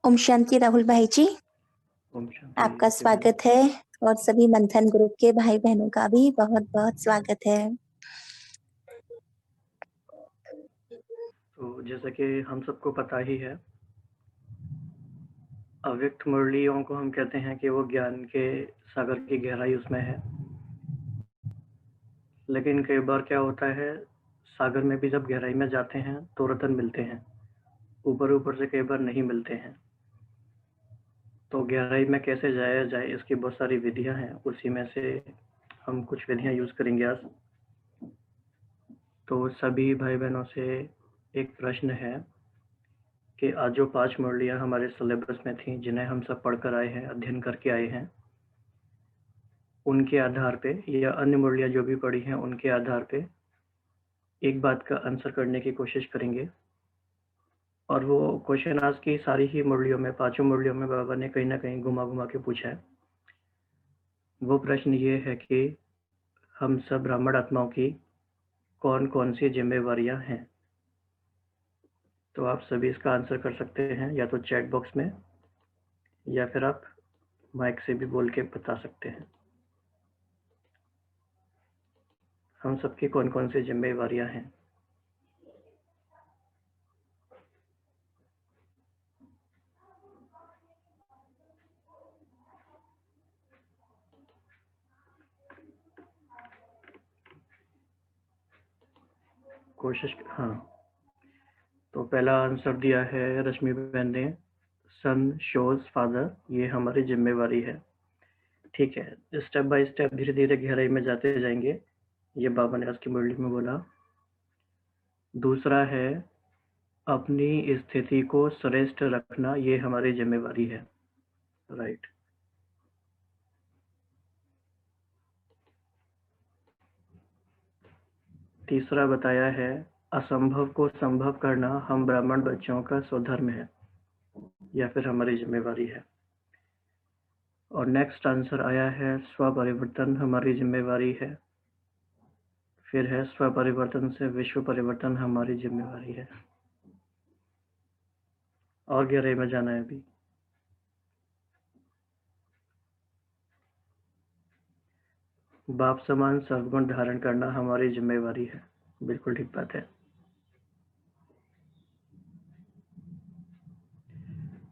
ओम शांति राहुल भाई जी, ओम शांति। आपका स्वागत है और सभी मंथन ग्रुप के भाई बहनों का भी बहुत बहुत स्वागत है। तो जैसा कि हम सबको पता ही है, अव्यक्त मुरलियों को हम कहते हैं कि वो ज्ञान के सागर की गहराई उसमें है। लेकिन कई बार क्या होता है, सागर में भी जब गहराई में जाते हैं तो रतन मिलते हैं, ऊपर ऊपर से कई बार नहीं मिलते हैं। तो गहराई में कैसे जाया जाए, इसकी बहुत सारी विधियां हैं, उसी में से हम कुछ विधियां यूज करेंगे आज। तो सभी भाई बहनों से एक प्रश्न है कि आज जो 5 मुरलियां हमारे सिलेबस में थी, जिन्हें हम सब पढ़कर आए हैं, अध्ययन करके आए हैं, उनके आधार पे या अन्य मुरलियां जो भी पढ़ी हैं उनके आधार पे एक बात का आंसर करने की कोशिश करेंगे। और वो क्वेश्चन आज की सारी ही मुरलियों में, 5 मुरलियों में बाबा ने कहीं ना कहीं घुमा घुमा के पूछा है। वो प्रश्न ये है कि हम सब ब्राह्मण आत्माओं की कौन कौन सी जिम्मेवारियां हैं। तो आप सभी इसका आंसर कर सकते हैं, या तो चैट बॉक्स में या फिर आप माइक से भी बोल के बता सकते हैं। हम सबकी कौन कौन सी जिम्मेवारियां हैं। कोशिश, हाँ। तो पहला आंसर दिया है रश्मि बहन ने, सन शोज फादर, ये हमारी जिम्मेवारी है। ठीक है, स्टेप बाय स्टेप धीरे धीरे गहराई में जाते जाएंगे, ये बाबा ने आज की मुरली में बोला। दूसरा है अपनी स्थिति को श्रेष्ठ रखना, ये हमारी जिम्मेवारी है। राइट। तीसरा बताया है असंभव को संभव करना हम ब्राह्मण बच्चों का स्वधर्म है, या फिर हमारी जिम्मेवारी है। और नेक्स्ट आंसर आया है स्वपरिवर्तन हमारी जिम्मेवारी है। फिर है स्वपरिवर्तन से विश्व परिवर्तन हमारी जिम्मेवारी है। और गहराई में जाना है अभी। बाप समान सद्गुण धारण करना हमारी जिम्मेवारी है। बिल्कुल ठीक बात है।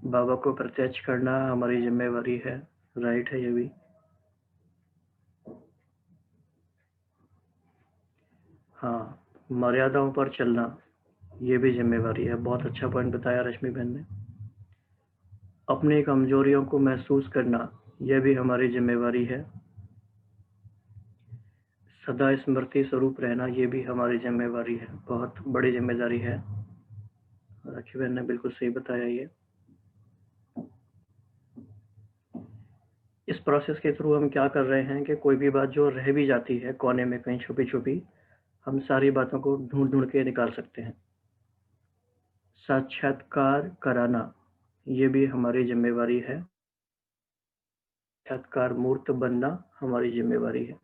बाबा को प्रत्यक्ष करना हमारी जिम्मेवारी है। राइट है ये भी। हाँ, मर्यादाओं पर चलना, ये भी जिम्मेवारी है। बहुत अच्छा पॉइंट बताया रश्मि बहन ने। अपनी कमजोरियों को महसूस करना, यह भी हमारी जिम्मेवारी है। सदा स्मृति स्वरूप रहना, ये भी हमारी जिम्मेवारी है। बहुत बड़ी जिम्मेदारी है। राखी बहन ने बिल्कुल सही बताया ये। इस प्रोसेस के थ्रू हम क्या कर रहे हैं कि कोई भी बात जो रह भी जाती है कोने में कहीं छुपी छुपी, हम सारी बातों को ढूंढ ढूंढ के निकाल सकते हैं। साक्षात्कार कराना, ये भी हमारी जिम्मेवारी है। साक्षात्कार मूर्त बनना हमारी जिम्मेवारी है।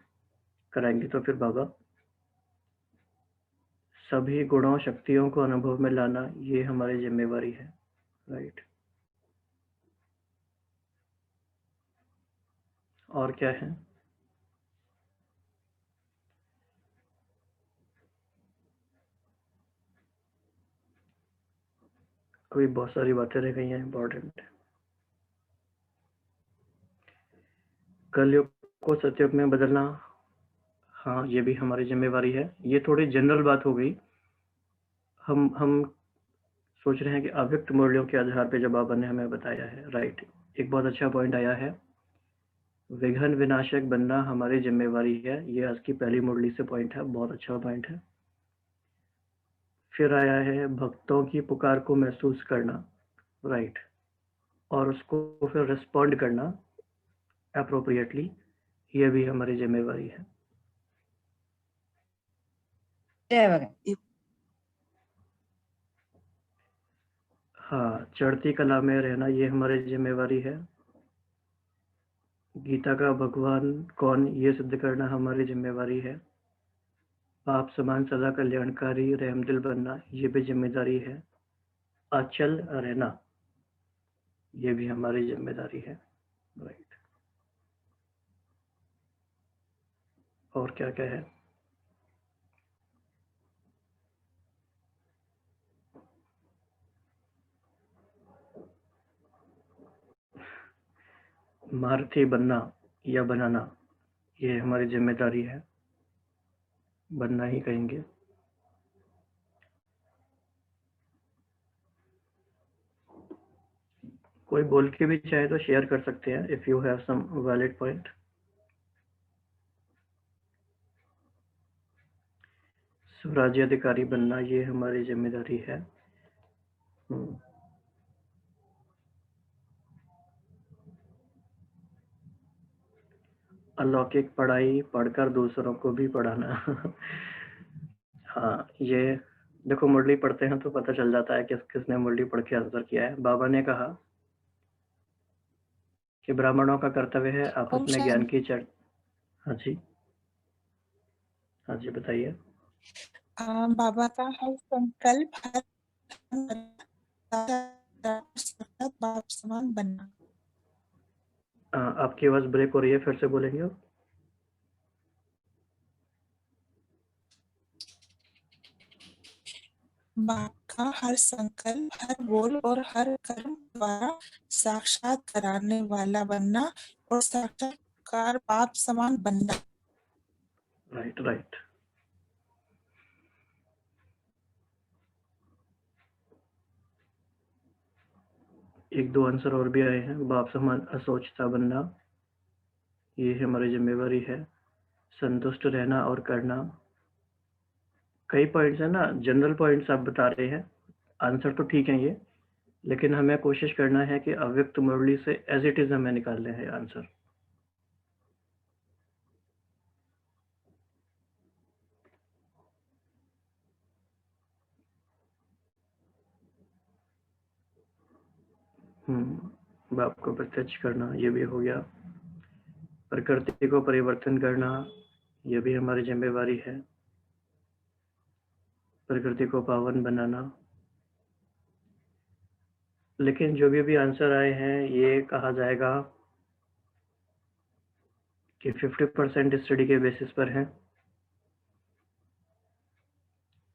कराएंगे तो फिर बाबा। सभी गुणों शक्तियों को अनुभव में लाना, ये हमारी जिम्मेवारी है। राइट। और क्या है? अभी बहुत सारी बातें रह गई हैं इंपॉर्टेंट। कलयुग को सतयुग में बदलना, हाँ, ये भी हमारी जिम्मेवारी है। ये थोड़ी जनरल बात हो गई। हम सोच रहे हैं कि अव्यक्त मूल्यों के आधार पे जो बाबा ने हमें बताया है। राइट। एक बहुत अच्छा पॉइंट आया है, विघ्न विनाशक बनना हमारी जिम्मेवारी है। ये आज की पहली मुरली से पॉइंट है, बहुत अच्छा पॉइंट है। फिर आया है भक्तों की पुकार को महसूस करना। राइट। और उसको फिर रिस्पॉन्ड करना अप्रोप्रिएटली, ये भी हमारी जिम्मेवारी है। हाँ, चढ़ती कला में रहना, ये हमारी जिम्मेवारी है। गीता का भगवान कौन, ये सिद्ध करना हमारी जिम्मेवारी है। आप समान सदा कल्याणकारी रहमदिल बनना, ये भी जिम्मेदारी है। अचल रहना, ये भी हमारी जिम्मेदारी है। राइट, और क्या क्या है? महारथी बनना या बनाना, ये हमारी जिम्मेदारी है, बनना ही कहेंगे। कोई बोल के भी चाहे तो शेयर कर सकते हैं, if you have some valid point. स्वराज्याधिकारी बनना, ये हमारी जिम्मेदारी है। अलौकिक पढ़ाई पढ़कर दूसरों को भी पढ़ाना। हाँ, ये देखो, मुरली पढ़ते हैं तो पता चल जाता है किस किसने मुरली पढ़ के आंसर किया है। बाबा ने कहा कि ब्राह्मणों का कर्तव्य है आपस ओम में ज्ञान शांति। की चर्चा। हाँ जी, हाँ जी, बताइए। बाबा का हर संकल्प हर बाप समान बनना। आपकी आवाज ब्रेक हो रही है, फिर से बोलेंगे आप? बाप का हर संकल्प, हर बोल और हर कर्म द्वारा साक्षात कराने वाला बनना और साक्षात्कार बाप समान बनना। Right right. एक दो आंसर और भी आए हैं। बाप समान असोचता बनना, ये हमारी जिम्मेवारी है। संतुष्ट रहना और करना। कई पॉइंट्स है ना, जनरल पॉइंट्स आप बता रहे हैं, आंसर तो ठीक है ये, लेकिन हमें कोशिश करना है कि अव्यक्त मुरली से एज इट इज हमें निकालने हैं आंसर। बाप को प्रत्यक्ष करना, ये भी हो गया। प्रकृति को परिवर्तन करना, ये भी हमारी जिम्मेवारी है। प्रकृति को पावन बनाना। लेकिन जो भी आंसर आए हैं, ये कहा जाएगा कि 50% स्टडी के बेसिस पर है।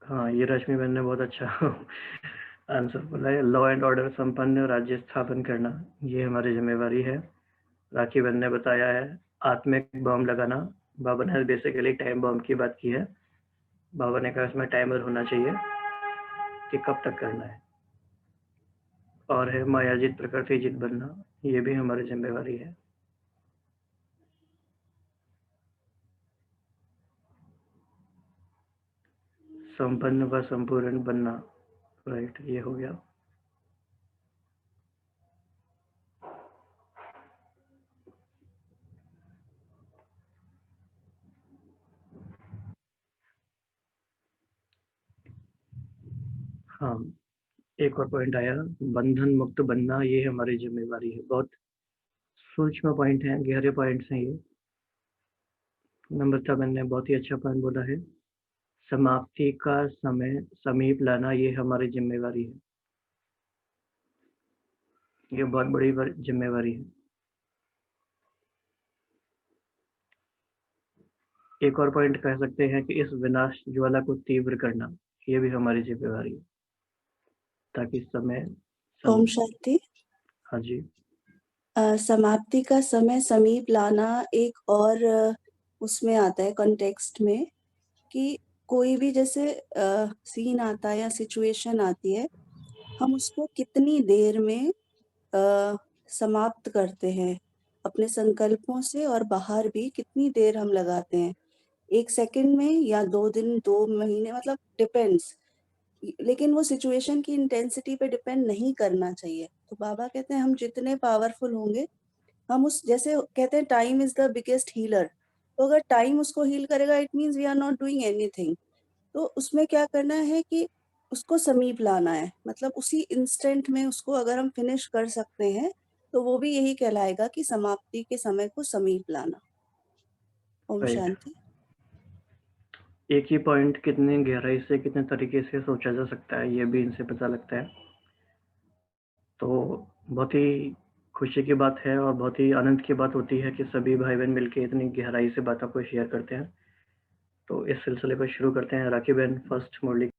हाँ, ये रश्मि बहन ने बहुत अच्छा आंसर बोला है। लॉ एंड ऑर्डर संपन्न राज्य स्थापन करना, ये हमारी जिम्मेवारी है। राखी बहन ने बताया है आत्मिक बम लगाना। बाबा ने बेसिकली टाइम बम की बात की है। बाबा ने कहा इसमें टाइमर होना चाहिए कि कब तक करना है। और है मायाजित प्रकृति जित बनना, ये भी हमारी जिम्मेवारी है। संपन्न व संपूर्ण बनना, राइट, ये हो गया। हाँ, एक और पॉइंट आया, बंधन मुक्त बनना, ये हमारी जिम्मेवारी है। बहुत सूक्ष्म पॉइंट है, गहरे पॉइंट्स हैं ये। नम्रता बहन ने बहुत ही अच्छा पॉइंट बोला है। समाप्ति का समय समीप लाना, ये हमारी जिम्मेवारी है। ये बहुत बड़ी जिम्मेवारी है। एक और पॉइंट कह सकते हैं कि इस विनाश ज्वाला को तीव्र करना, ये भी हमारी जिम्मेवारी है, ताकि समय ओम शांति। हाँ जी। समाप्ति का समय समीप लाना एक और उसमें आता है कॉन्टेक्स्ट में, कि कोई भी जैसे सीन आता है या सिचुएशन आती है, हम उसको कितनी देर में समाप्त करते हैं अपने संकल्पों से, और बाहर भी कितनी देर हम लगाते हैं, 1 सेकंड में या 2 दिन, 2 महीने, मतलब डिपेंड्स। लेकिन वो सिचुएशन की इंटेंसिटी पे डिपेंड नहीं करना चाहिए। तो बाबा कहते हैं हम जितने पावरफुल होंगे, हम उस, जैसे कहते हैं time is the biggest healer, तो अगर टाइम उसको हील करेगा, it means we are not doing anything. तो उसमें क्या करना है कि उसको समीप लाना है, मतलब उसी इंस्टेंट में उसको अगर हम फिनिश कर सकते हैं, तो वो भी यही कहलाएगा कि समाप्ति के समय को समीप लाना। ओम राइट। शांति। एक ही पॉइंट कितने गहराई से, कितने तरीके से सोचा जा सकता है, ये भी इनसे पता लगता है। तो बहुत ही खुशी की बात है और बहुत ही आनंद की बात होती है कि सभी भाई-बहन मिलके इतनी गहराई से बातों को शेयर करते हैं। तो इस सिलसिले को शुरू करते हैं। राखी बहन फर्स्ट मुरली